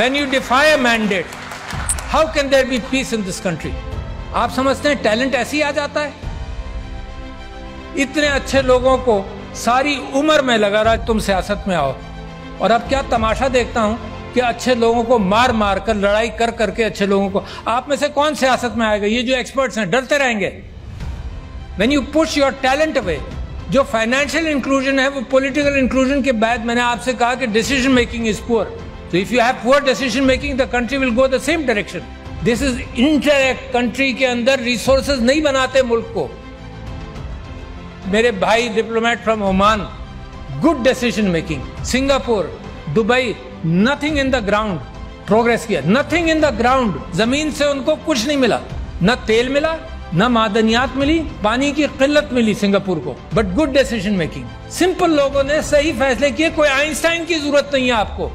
When you defy a mandate, how can there be peace in this country? आप समझते हैं talent ऐसे ही आ जाता है? इतने अच्छे लोगों को सारी उम्र में लगा रहा तुम सियासत में आओ, और अब क्या तमाशा देखता हूं कि अच्छे लोगों को मार मार कर, लड़ाई कर करके अच्छे लोगों को, आप में से कौन सियासत में आएगा? ये जो एक्सपर्ट्स हैं डरते रहेंगे। When you push your talent away, जो फाइनेंशियल इंक्लूजन है वो पॉलिटिकल इंक्लूजन के बाद मैंने आपसे कहा कि decision making is poor. So if you have poor decision making, the country will go the same direction. This is indirect, country के अंदर resources नहीं बनाते मुल्क को। मेरे भाई diplomat from Oman, good decision making. Singapore, Dubai, nothing in the ground, progress किया, nothing in the ground. जमीन से उनको कुछ नहीं मिला, न तेल मिला, न मादनियात मिली, पानी की किल्लत मिली सिंगापुर को, but good decision making. Simple लोगों ने सही फैसले किए, कोई आइंस्टाइन की जरूरत नहीं है आपको।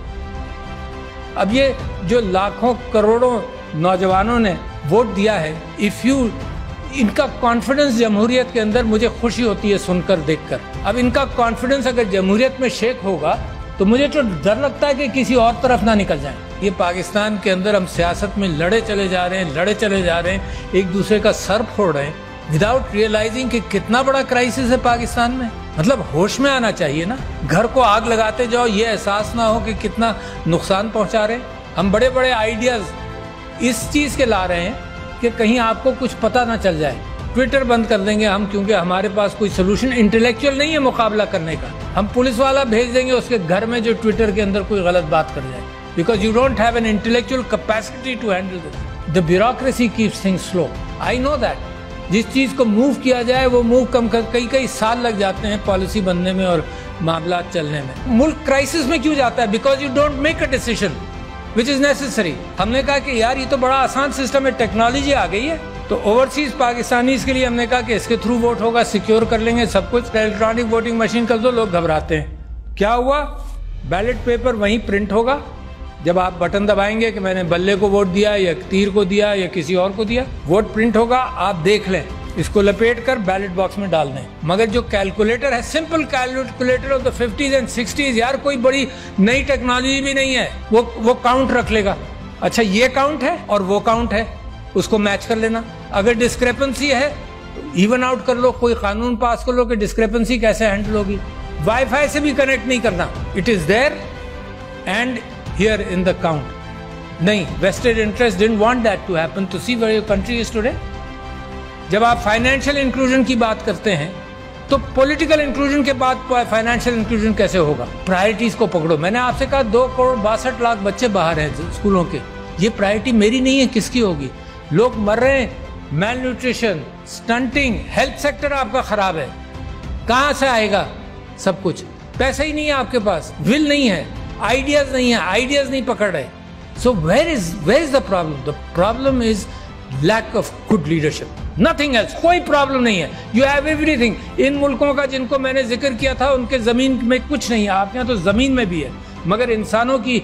अब ये जो लाखों करोड़ों नौजवानों ने वोट दिया है, इफ यू, इनका कॉन्फिडेंस जमहूरियत के अंदर मुझे खुशी होती है सुनकर, देखकर। अब इनका कॉन्फिडेंस अगर जमहूरियत में शेक होगा तो मुझे तो डर लगता है कि किसी और तरफ ना निकल जाए। ये पाकिस्तान के अंदर हम सियासत में लड़े चले जा रहे हैं, एक दूसरे का सर फोड़ रहे हैं, विदाउट रियलाइजिंग कि कितना बड़ा क्राइसिस है पाकिस्तान में। मतलब होश में आना चाहिए ना। घर को आग लगाते जाओ, ये एहसास ना हो कि कितना नुकसान पहुंचा रहे हैं। हम बड़े बड़े आइडियाज इस चीज के ला रहे हैं कि कहीं आपको कुछ पता ना चल जाए। ट्विटर बंद कर देंगे हम, क्योंकि हमारे पास कोई सोल्यूशन इंटेलेक्चुअल नहीं है मुकाबला करने का। हम पुलिस वाला भेज देंगे उसके घर में जो ट्विटर के अंदर कोई गलत बात कर जाए, because you don't have an intellectual capacity to handle this. The bureaucracy keeps things slow, I know that. जिस चीज को मूव किया जाए वो मूव कम कर, कई साल लग जाते हैं पॉलिसी बनने में और मामला चलने में। मुल्क क्राइसिस में क्यों जाता है? Because you don't make a decision which is necessary. हमने कहा कि यार ये तो बड़ा आसान सिस्टम है, टेक्नोलॉजी आ गई है, तो ओवरसीज पाकिस्तानीज के लिए हमने कहा कि इसके थ्रू वोट होगा, सिक्योर कर लेंगे सब कुछ, इलेक्ट्रॉनिक वोटिंग मशीन कर दो। लोग घबराते हैं। क्या हुआ? बैलेट पेपर वहीं प्रिंट होगा, जब आप बटन दबाएंगे कि मैंने बल्ले को वोट दिया या तीर को दिया या किसी और को दिया, वोट प्रिंट होगा, आप देख लें, इसको लपेट कर बैलेट बॉक्स में डाल दें। मगर जो कैलकुलेटर है, simple calculator of the 50s and 60s, यार कोई बड़ी नई टेक्नोलॉजी भी नहीं है, वो काउंट रख लेगा। अच्छा ये काउंट है और वो काउंट है, उसको मैच कर लेना। अगर डिस्क्रेपेंसी है इवन आउट कर लो, कोई कानून पास कर लो कि डिस्क्रेपेंसी कैसे हैंडल होगी। वाईफाई से भी कनेक्ट नहीं करना, it is there and here in the count। नहीं, vested interest didn't want that to happen to see where your country is today। जब आप फाइनेंशियल इंक्लूजन की बात करते हैं तो पॉलिटिकल इंक्लूजन के बाद फाइनेंशियल इंक्लूजन कैसे होगा? प्रायोरिटीज को पकड़ो। मैंने आपसे कहा 2,62,00,000 बच्चे बाहर हैं स्कूलों के, ये प्रायोरिटी मेरी नहीं है, किसकी होगी? लोग मर रहे हैं, mail nutrition, stunting, health sector आपका खराब है, कहां से आएगा सब कुछ? पैसा ही नहीं है आपके पास, विल नहीं है, आइडियाज नहीं है, आइडियाज नहीं पकड़ रहे। So where is the problem? The problem is lack of good leadership, nothing else. कोई प्रॉब्लम नहीं है, यू हैव एवरीथिंग। इन मुल्कों का जिनको मैंने जिक्र किया था उनके जमीन में कुछ नहीं है, आपके यहाँ तो जमीन में भी है, मगर इंसानों की